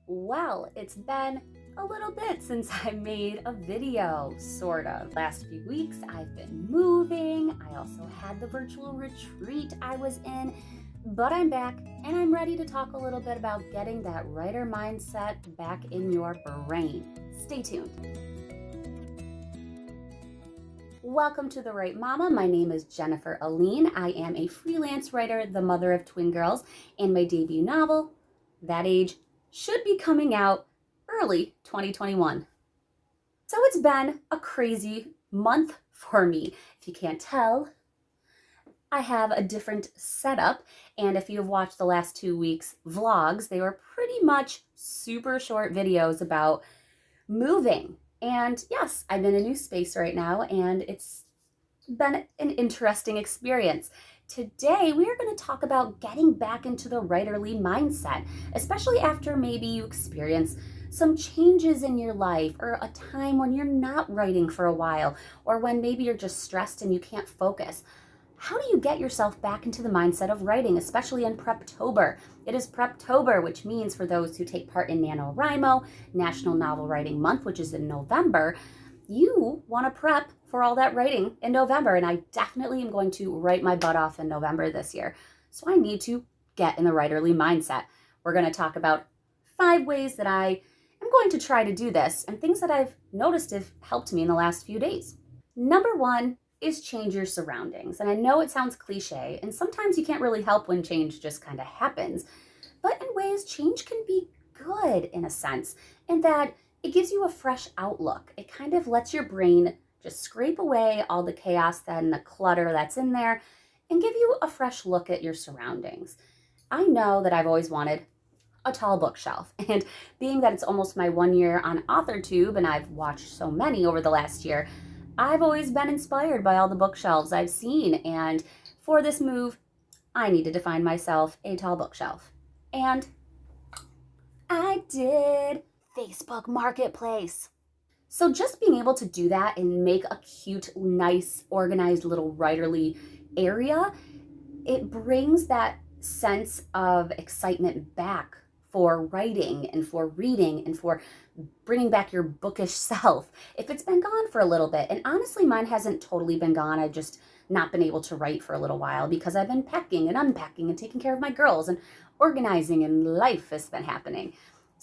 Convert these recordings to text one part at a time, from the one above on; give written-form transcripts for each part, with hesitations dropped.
Well, it's been a little bit since I made a video, sort of. Last few weeks, I've been moving. I also had the virtual retreat I was in, but I'm back and I'm ready to talk a little bit about getting that writer mindset back in your brain. Stay tuned. Welcome to The Right Mama. My name is Jennifer Aline. I am a freelance writer, the mother of twin girls, and my debut novel, That Age, should be coming out early 2021. So it's been a crazy month for me. If you can't tell, I have a different setup, and if you've watched the last 2 weeks vlogs, they were pretty much super short videos about moving. And yes, I'm in a new space right now, and it's been an interesting experience. Today, we are going to talk about getting back into the writerly mindset, especially after maybe you experience some changes in your life or a time when you're not writing for a while, or when maybe you're just stressed and you can't focus. How do you get yourself back into the mindset of writing, especially in Preptober? It is Preptober, which means for those who take part in NaNoWriMo, National Novel Writing Month, which is in November, you want to prep for all that writing in November. And I definitely am going to write my butt off in November this year. So I need to get in the writerly mindset. We're going to talk about 5 ways that I am going to try to do this and things that I've noticed have helped me in the last few days. Number 1 is change your surroundings. And I know it sounds cliche, and sometimes you can't really help when change just kind of happens. But in ways, change can be good in a sense, in that it gives you a fresh outlook. It kind of lets your brain just scrape away all the chaos and the clutter that's in there and give you a fresh look at your surroundings. I know that I've always wanted a tall bookshelf, and being that it's almost my 1 year on AuthorTube and I've watched so many over the last year, I've always been inspired by all the bookshelves I've seen, and for this move, I needed to find myself a tall bookshelf. And I did. Facebook Marketplace. So just being able to do that and make a cute, nice, organized little writerly area, it brings that sense of excitement back for writing and for reading and for bringing back your bookish self if it's been gone for a little bit. And honestly, mine hasn't totally been gone. I've just not been able to write for a little while because I've been packing and unpacking and taking care of my girls and organizing, and life has been happening.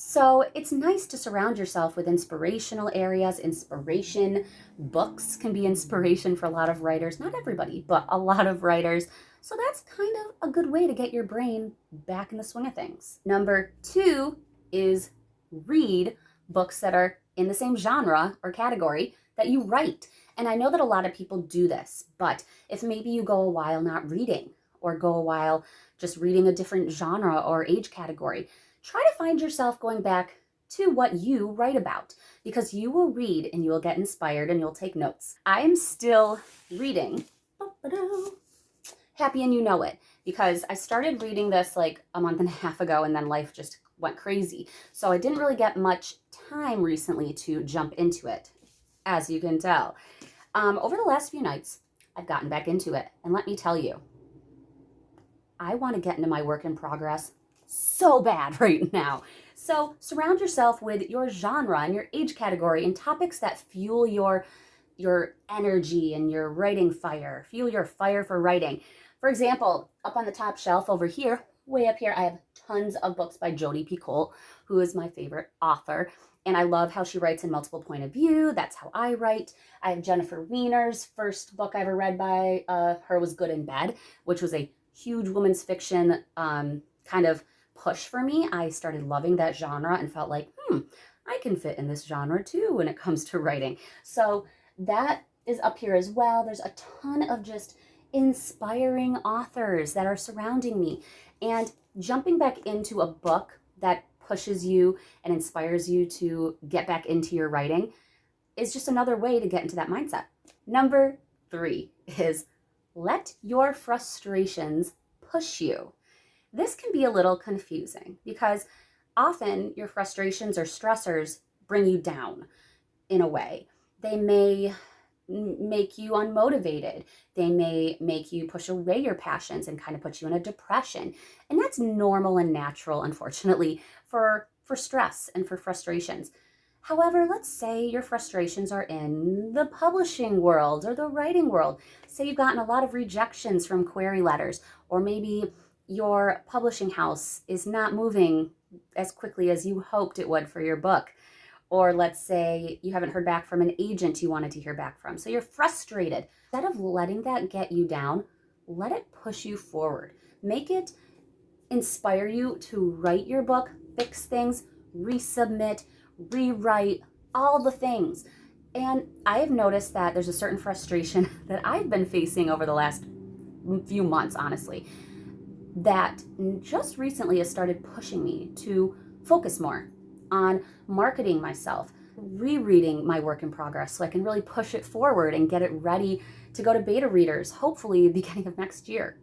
So it's nice to surround yourself with inspirational areas. Inspiration books can be inspiration for a lot of writers, not everybody, but a lot of writers. So that's kind of a good way to get your brain back in the swing of things. Number 2 is read books that are in the same genre or category that you write. And I know that a lot of people do this, but if maybe you go a while not reading, or go a while just reading a different genre or age category, try to find yourself going back to what you write about, because you will read and you will get inspired and you'll take notes. I am still reading Happy and You Know It, because I started reading this like a month and a half ago, and then life just went crazy. So I didn't really get much time recently to jump into it, as you can tell. Over the last few nights, I've gotten back into it, and let me tell you, I want to get into my work in progress so bad right now. So surround yourself with your genre and your age category and topics that fuel your energy and your writing fire, fuel your fire for writing. For example, up on the top shelf over here, way up here, I have tons of books by Jodi Picoult, who is my favorite author. And I love how she writes in multiple point of view. That's how I write. I have Jennifer Weiner's first book I ever read by her was Good in Bed, which was a huge women's fiction kind of push for me. I started loving that genre and felt like, I can fit in this genre too when it comes to writing. So that is up here as well. There's a ton of just inspiring authors that are surrounding me. And jumping back into a book that pushes you and inspires you to get back into your writing is just another way to get into that mindset. Number 3 is let your frustrations push you. This can be a little confusing because often your frustrations or stressors bring you down in a way. They may make you unmotivated. They may make you push away your passions and kind of put you in a depression. And that's normal and natural, unfortunately, for for stress and for frustrations. However, let's say your frustrations are in the publishing world or the writing world. Say you've gotten a lot of rejections from query letters, or maybe your publishing house is not moving as quickly as you hoped it would for your book. Or let's say you haven't heard back from an agent you wanted to hear back from. So you're frustrated. Instead of letting that get you down, let it push you forward. Make it inspire you to write your book, fix things, resubmit, rewrite, all the things. And I have noticed that there's a certain frustration that I've been facing over the last few months, honestly, that just recently has started pushing me to focus more on marketing myself, rereading my work in progress so I can really push it forward and get it ready to go to beta readers, hopefully beginning of next year.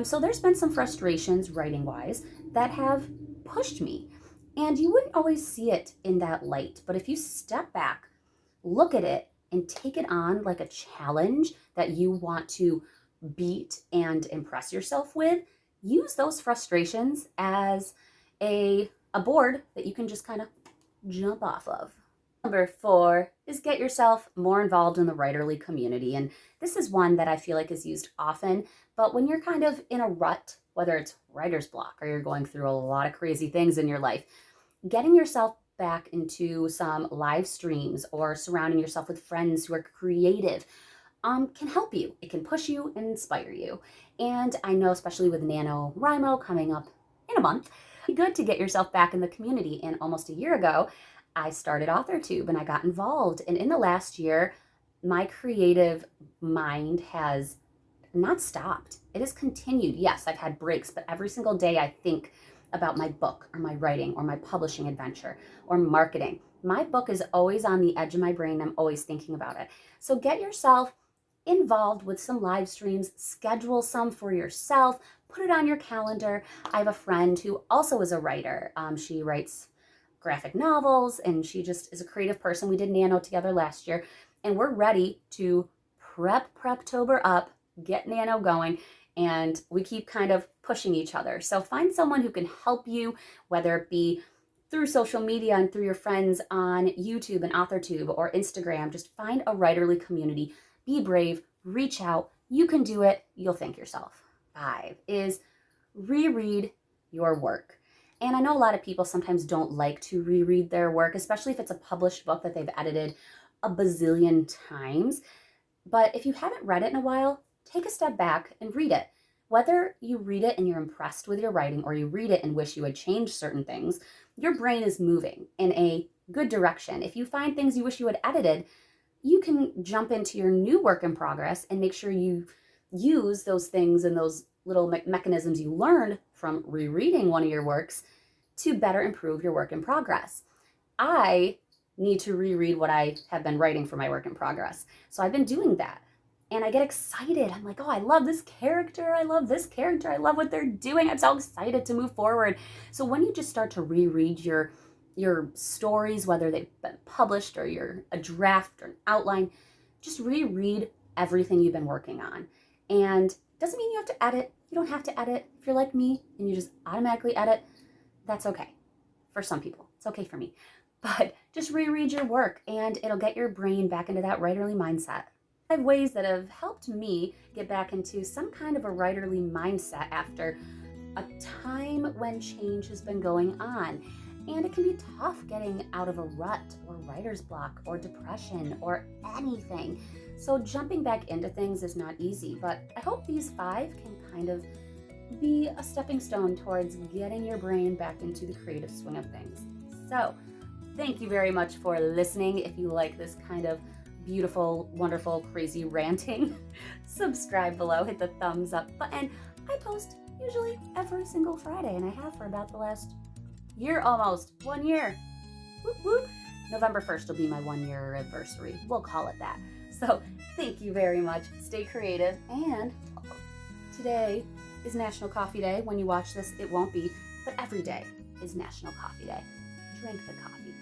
So there's been some frustrations writing-wise that have pushed me. And you wouldn't always see it in that light. But if you step back, look at it, and take it on like a challenge that you want to beat and impress yourself with, use those frustrations as a board that you can just kind of jump off of. Number 4 is get yourself more involved in the writerly community. And this is one that I feel like is used often, but when you're kind of in a rut, whether it's writer's block or you're going through a lot of crazy things in your life, getting yourself back into some live streams or surrounding yourself with friends who are creative can help you. It can push you and inspire you. And I know, especially with NaNoWriMo coming up in a month, it's good to get yourself back in the community. And almost a year ago, I started AuthorTube and I got involved. And in the last year, my creative mind has not stopped. It has continued. Yes, I've had breaks, but every single day I think about my book or my writing or my publishing adventure or marketing. My book is always on the edge of my brain. I'm always thinking about it. So get yourself involved with some live streams, schedule some for yourself, put it on your calendar. I have a friend who also is a writer. She writes graphic novels and she just is a creative person. We did Nano together last year and we're ready to Preptober up, get Nano going, and we keep kind of pushing each other. So find someone who can help you, whether it be through social media and through your friends on YouTube and AuthorTube or Instagram. Just find a writerly community. Be brave, reach out. You can do it. You'll thank yourself. 5 is reread your work. And I know a lot of people sometimes don't like to reread their work, especially if it's a published book that they've edited a bazillion times. But if you haven't read it in a while, take a step back and read it. Whether you read it and you're impressed with your writing or you read it and wish you had changed certain things, your brain is moving in a good direction. If you find things you wish you had edited, you can jump into your new work in progress and make sure you use those things and those little mechanisms you learned from rereading one of your works to better improve your work in progress. I need to reread what I have been writing for my work in progress. So I've been doing that. And I get excited. I'm like, oh, I love this character. I love this character. I love what they're doing. I'm so excited to move forward. So when you just start to reread your stories, whether they've been published or you're a draft or an outline, just reread everything you've been working on. And it doesn't mean you have to edit. You don't have to edit. If you're like me and you just automatically edit, that's okay. For some people, it's okay for me. But just reread your work and it'll get your brain back into that writerly mindset. 5 ways that have helped me get back into some kind of a writerly mindset after a time when change has been going on. And it can be tough getting out of a rut or writer's block or depression or anything. So jumping back into things is not easy, but I hope these 5 can kind of be a stepping stone towards getting your brain back into the creative swing of things. So thank you very much for listening. If you like this kind of beautiful, wonderful, crazy ranting, subscribe below, hit the thumbs up button. I post usually every single Friday, and I have for about the last year, almost 1 year. Whoop, whoop. November 1st will be my 1-year anniversary. We'll call it that. So thank you very much. Stay creative. And today is National Coffee Day. When you watch this, it won't be, but every day is National Coffee Day. Drink the coffee.